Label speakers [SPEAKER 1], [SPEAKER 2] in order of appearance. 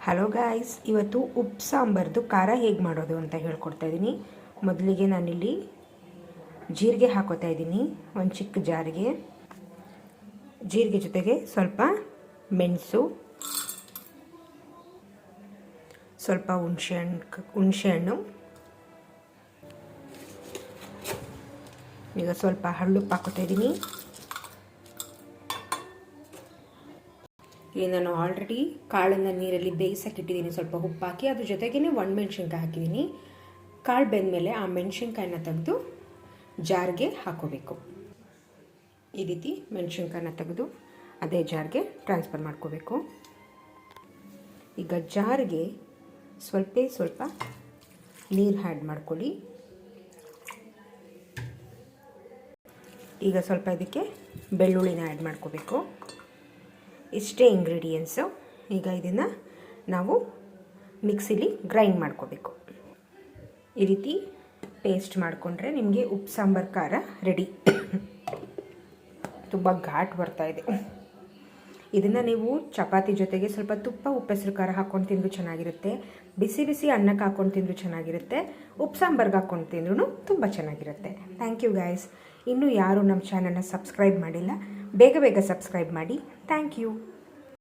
[SPEAKER 1] Hello guys, ಇವತ್ತು ಉಪ್ಪು ಸಾಂಬಾರ್ದು ಖಾರ ಹೇಗೆ ಮಾಡೋದು ಅಂತ ಹೇಳ್ಕೊಡ್ತಾ ಇದ್ದೀನಿ. ಮೊದಲಿಗೆ ನಾನಿಲ್ಲಿ ಜೀರಿಗೆ ಹಾಕೋತಾ ಇದ್ದೀನಿ. ಒಂದು ಚಿಕ್ಕ ಜಾರಿಗೆ ಜೀರಿಗೆ ಜೊತೆಗೆ ಸ್ವಲ್ಪ ಮೆಣಸು, ಸ್ವಲ್ಪ ಹುಣಸೆಹಣ್ಣು, ಈಗ ಸ್ವಲ್ಪ ಹಳ್ಳುಪ್ಪು ಹಾಕೋತಾ ಇದ್ದೀನಿ. ಈಗ ನಾನು ಆಲ್ರೆಡಿ ಕಾಳನ್ನು ನೀರಲ್ಲಿ ಬೇಯಿಸೋಕ್ಕಿಟ್ಟಿದ್ದೀನಿ. ಸ್ವಲ್ಪ ಉಪ್ಪು ಹಾಕಿ ಅದ್ರ ಜೊತೆಗೇ ಒಣಮೆಣ್ಸಿನ್ಕಾಯಿ ಹಾಕಿದ್ದೀನಿ. ಕಾಳು ಬೆಂದಮೇಲೆ ಆ ಮೆಣಸಿನ್ಕಾಯಿನ ತೆಗೆದು ಜಾರ್ಗೆ ಹಾಕೋಬೇಕು. ಈ ರೀತಿ ಮೆಣಸಿನ್ಕಾಯಿನ ತೆಗೆದು ಅದೇ ಜಾರ್ಗೆ ಟ್ರಾನ್ಸ್ಫರ್ ಮಾಡ್ಕೋಬೇಕು. ಈಗ ಜಾರ್ಗೆ ಸ್ವಲ್ಪ ನೀರು ಆ್ಯಡ್ ಮಾಡ್ಕೊಳ್ಳಿ. ಈಗ ಸ್ವಲ್ಪ ಇದಕ್ಕೆ ಬೆಳ್ಳುಳ್ಳಿನ ಆ್ಯಡ್ ಮಾಡ್ಕೋಬೇಕು. ಇಷ್ಟೇ ಇಂಗ್ರೀಡಿಯೆಂಟ್ಸು. ಈಗ ಇದನ್ನು ನಾವು ಮಿಕ್ಸಿಲಿ ಗ್ರೈಂಡ್ ಮಾಡ್ಕೋಬೇಕು. ಈ ರೀತಿ ಪೇಸ್ಟ್ ಮಾಡಿಕೊಂಡ್ರೆ ನಿಮಗೆ ಉಪ್ಪು ಸಾಂಬಾರು ಖಾರ ರೆಡಿ. ತುಂಬ ಘಾಟ್ ಬರ್ತಾಯಿದೆ. ಇದನ್ನು ನೀವು ಚಪಾತಿ ಜೊತೆಗೆ ಸ್ವಲ್ಪ ತುಪ್ಪ ಉಪ್ಪೆಸರು ಖಾರ ಹಾಕ್ಕೊಂಡು ತಿಂದರೂ ಚೆನ್ನಾಗಿರುತ್ತೆ. ಬಿಸಿ ಬಿಸಿ ಅನ್ನಕ್ಕೆ ಹಾಕ್ಕೊಂಡು ತಿಂದರೂ ಚೆನ್ನಾಗಿರುತ್ತೆ. ಉಪ್ಪು ಸಾಂಬಾರ್ಗೆ ಹಾಕ್ಕೊಂಡು ತಿಂದ್ರೂ ತುಂಬ ಚೆನ್ನಾಗಿರುತ್ತೆ. Thank you guys. ಇನ್ನೂ ಯಾರು ನಮ್ಮ ಚಾನಲ್ನ ಸಬ್ಸ್ಕ್ರೈಬ್ ಮಾಡಿಲ್ಲ, ಬೇಗ ಸಬ್ಸ್ಕ್ರೈಬ್ ಮಾಡಿ. Thank you.